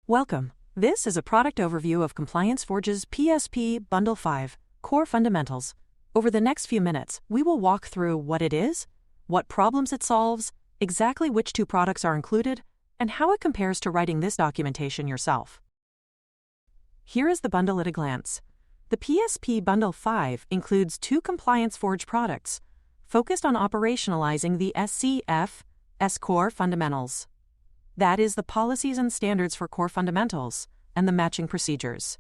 Welcome. This is a product overview of ComplianceForge's PSP Bundle 5 Core Fundamentals. Over the next few minutes, we will walk through what it is, what problems it solves, exactly which two products are included, and how it compares to writing this documentation yourself. Here is the bundle at a glance. The PSP Bundle 5 includes two ComplianceForge products, focused on operationalizing the SCF Core Fundamentals. That is the policies and standards for core fundamentals and the matching procedures.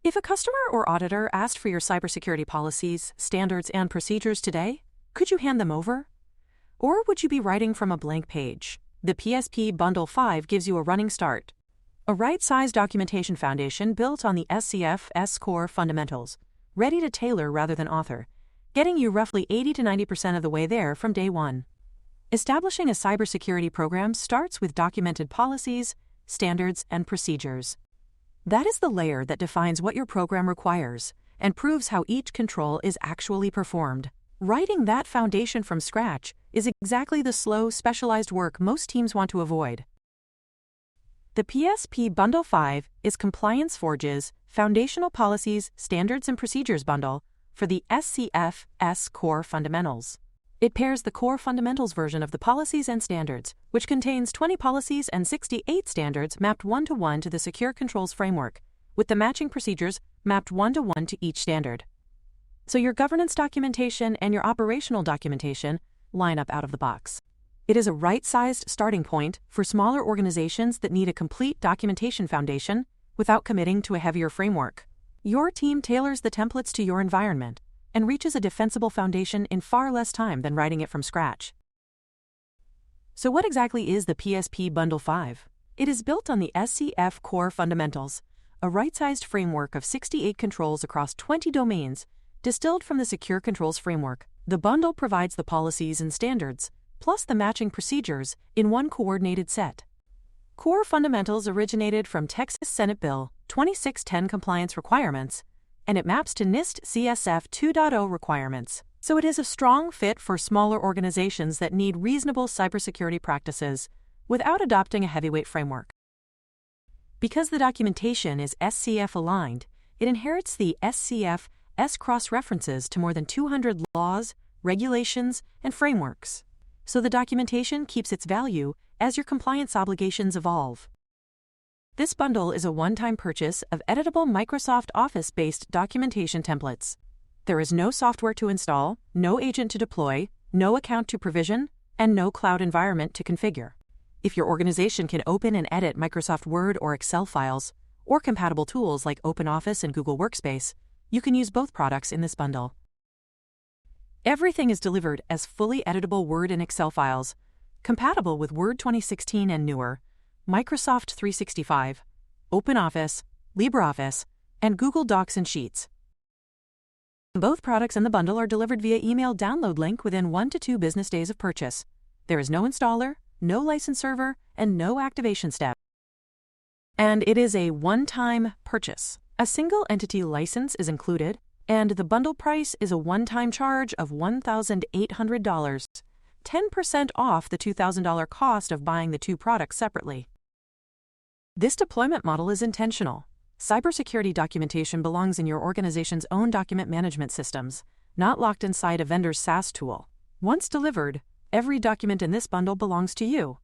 If a customer or auditor asked for your cybersecurity policies, standards, and procedures today, could you hand them over? Or would you be writing from a blank page? The PSP Bundle 5 gives you a running start. A right-sized documentation foundation built on the SCF Core Fundamentals, ready to tailor rather than author, getting you roughly 80 to 90% of the way there from day one. Establishing a cybersecurity program starts with documented policies, standards, and procedures. That is the layer that defines what your program requires and proves how each control is actually performed. Writing that foundation from scratch is exactly the slow, specialized work most teams want to avoid. The PSP Bundle 5 is ComplianceForge's Foundational Policies, Standards, and Procedures bundle for the SCF Core Fundamentals. It pairs the Core Fundamentals version of the policies and standards, which contains 20 policies and 68 standards mapped one-to-one to the Secure Controls Framework, with the matching procedures mapped one-to-one to each standard. So your governance documentation and your operational documentation line up out of the box. It is a right-sized starting point for smaller organizations that need a complete documentation foundation without committing to a heavier framework. Your team tailors the templates to your environment and reaches a defensible foundation in far less time than writing it from scratch. So what exactly is the PSP Bundle 5? It is built on the SCF Core Fundamentals, a right-sized framework of 68 controls across 20 domains, distilled from the Secure Controls Framework. The bundle provides the policies and standards, plus the matching procedures, in one coordinated set. Core Fundamentals originated from Texas Senate Bill 2610 compliance requirements, and it maps to NIST CSF 2.0 requirements, so it is a strong fit for smaller organizations that need reasonable cybersecurity practices without adopting a heavyweight framework. Because the documentation is SCF aligned, it inherits the SCF cross-references to more than 200 laws, regulations, and frameworks, so the documentation keeps its value as your compliance obligations evolve. This bundle is a one-time purchase of editable Microsoft Office-based documentation templates. There is no software to install, no agent to deploy, no account to provision, and no cloud environment to configure. If your organization can open and edit Microsoft Word or Excel files, or compatible tools like OpenOffice and Google Workspace, you can use both products in this bundle. Everything is delivered as fully editable Word and Excel files, compatible with Word 2016 and newer, Microsoft 365, OpenOffice, LibreOffice, and Google Docs and Sheets. Both products in the bundle are delivered via email download link within 1 to 2 business days of purchase. There is no installer, no license server, and no activation step. And it is a one-time purchase. A single entity license is included, and the bundle price is a one-time charge of $1,800, 10% off the $2,000 cost of buying the two products separately. This deployment model is intentional. Cybersecurity documentation belongs in your organization's own document management systems, not locked inside a vendor's SaaS tool. Once delivered, every document in this bundle belongs to you.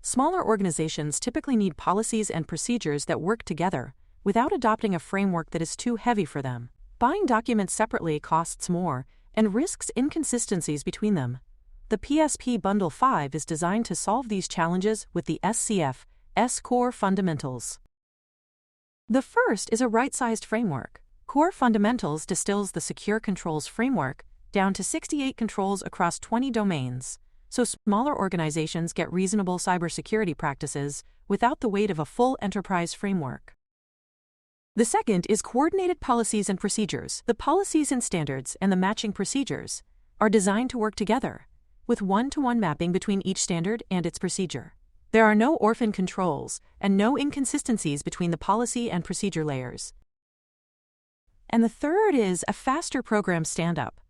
Smaller organizations typically need policies and procedures that work together without adopting a framework that is too heavy for them. Buying documents separately costs more and risks inconsistencies between them. The PSP Bundle 5 is designed to solve these challenges with the SCF Core Fundamentals. The first is a right-sized framework. Core Fundamentals distills the Secure Controls Framework down to 68 controls across 20 domains, so smaller organizations get reasonable cybersecurity practices without the weight of a full enterprise framework. The second is coordinated policies and procedures. The policies and standards and the matching procedures are designed to work together, with one-to-one mapping between each standard and its procedure. There are no orphan controls and no inconsistencies between the policy and procedure layers. And the third is a faster program stand-up.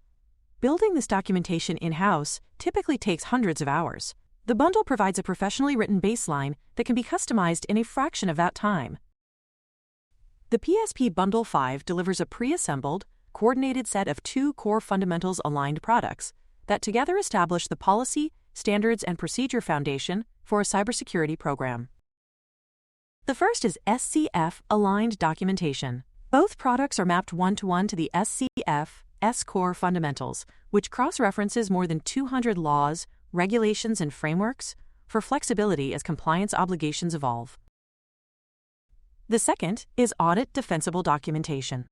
Building this documentation in-house typically takes hundreds of hours. The bundle provides a professionally written baseline that can be customized in a fraction of that time. The PSP Bundle 5 delivers a pre-assembled, coordinated set of 2 core fundamentals aligned products that together establish the policy, standards, and procedure foundation for a cybersecurity program. The first is SCF aligned documentation. Both products are mapped one-to-one to the SCF core fundamentals, which cross-references more than 200 laws, regulations, and frameworks for flexibility as compliance obligations evolve. The second is audit defensible documentation.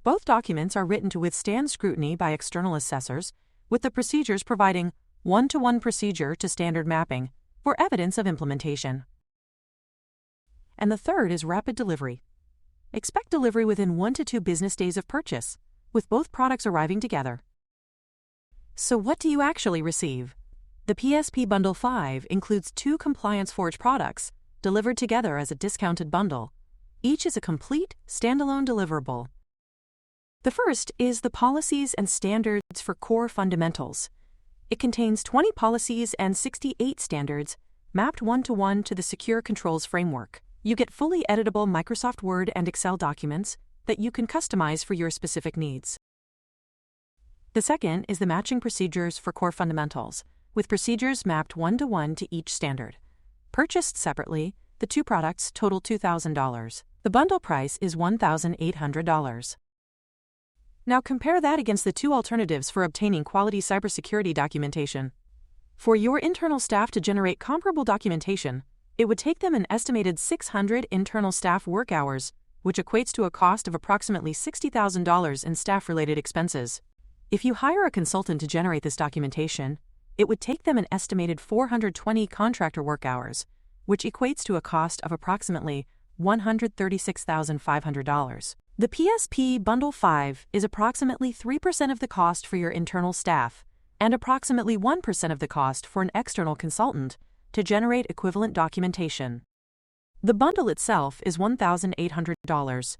Both documents are written to withstand scrutiny by external assessors, with the procedures providing one-to-one procedure to standard mapping for evidence of implementation. And the third is rapid delivery. Expect delivery within 1 to 2 business days of purchase, with both products arriving together. So what do you actually receive? The PSP Bundle 5 includes 2 ComplianceForge products delivered together as a discounted bundle. Each is a complete, standalone deliverable. The first is the Policies and Standards for Core Fundamentals. It contains 20 policies and 68 standards, mapped one-to-one to the Secure Controls Framework. You get fully editable Microsoft Word and Excel documents that you can customize for your specific needs. The second is the Matching Procedures for Core Fundamentals, with procedures mapped one-to-one to each standard. Purchased separately, the 2 products total $2,000. The bundle price is $1,800. Now compare that against the 2 alternatives for obtaining quality cybersecurity documentation. For your internal staff to generate comparable documentation, it would take them an estimated 600 internal staff work hours, which equates to a cost of approximately $60,000 in staff-related expenses. If you hire a consultant to generate this documentation, it would take them an estimated 420 contractor work hours, which equates to a cost of approximately $136,500. The PSP Bundle 5 is approximately 3% of the cost for your internal staff and approximately 1% of the cost for an external consultant to generate equivalent documentation. The bundle itself is $1,800.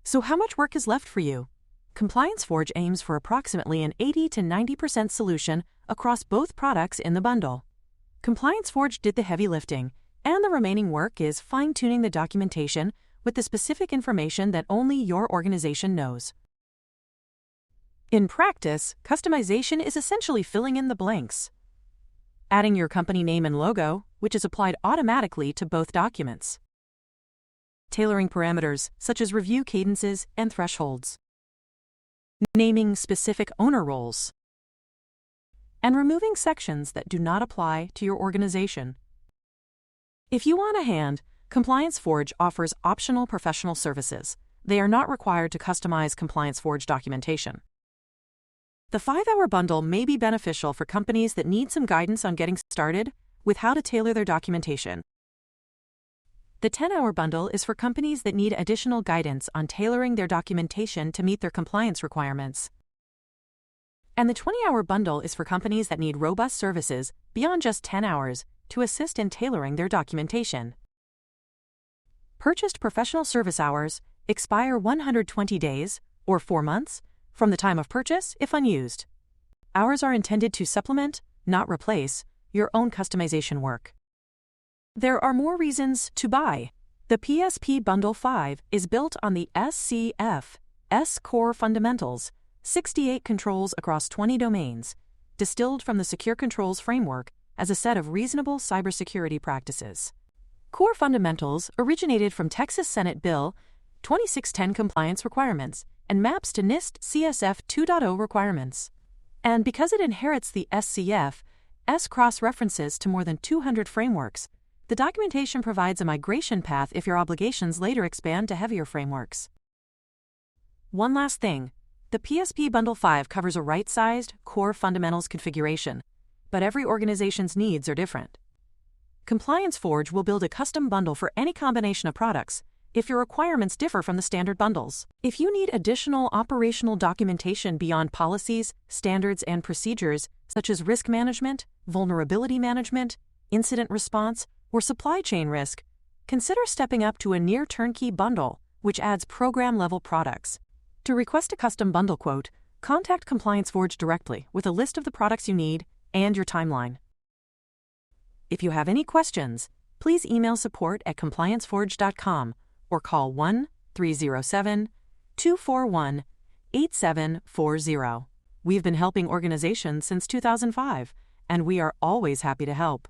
So how much work is left for you? ComplianceForge aims for approximately an 80 to 90% solution across both products in the bundle. ComplianceForge did the heavy lifting, and the remaining work is fine-tuning the documentation with the specific information that only your organization knows. In practice, customization is essentially filling in the blanks. Adding your company name and logo, which is applied automatically to both documents. Tailoring parameters, such as review cadences and thresholds. Naming specific owner roles. And removing sections that do not apply to your organization. If you want a hand, ComplianceForge offers optional professional services. They are not required to customize ComplianceForge documentation. The 5-hour bundle may be beneficial for companies that need some guidance on getting started with how to tailor their documentation. The 10-hour bundle is for companies that need additional guidance on tailoring their documentation to meet their compliance requirements. And the 20-hour bundle is for companies that need robust services beyond just 10 hours to assist in tailoring their documentation. Purchased professional service hours expire 120 days, or 4 months, from the time of purchase if unused. Hours are intended to supplement, not replace, your own customization work. There are more reasons to buy. The PSP Bundle 5 is built on the SCF core fundamentals, 68 controls across 20 domains, distilled from the Secure Controls Framework as a set of reasonable cybersecurity practices. Core fundamentals originated from Texas Senate Bill 2610 compliance requirements and maps to NIST CSF 2.0 requirements. And because it inherits the SCF cross-references to more than 200 frameworks, the documentation provides a migration path if your obligations later expand to heavier frameworks. One last thing, the PSP Bundle 5 covers a right-sized core fundamentals configuration, but every organization's needs are different. ComplianceForge will build a custom bundle for any combination of products if your requirements differ from the standard bundles. If you need additional operational documentation beyond policies, standards, and procedures, such as risk management, vulnerability management, incident response, or supply chain risk, consider stepping up to a near turnkey bundle, which adds program-level products. To request a custom bundle quote, contact ComplianceForge directly with a list of the products you need and your timeline. If you have any questions, please email support@ComplianceForge.com or call 1-307-241-8740. We've been helping organizations since 2005, and we are always happy to help.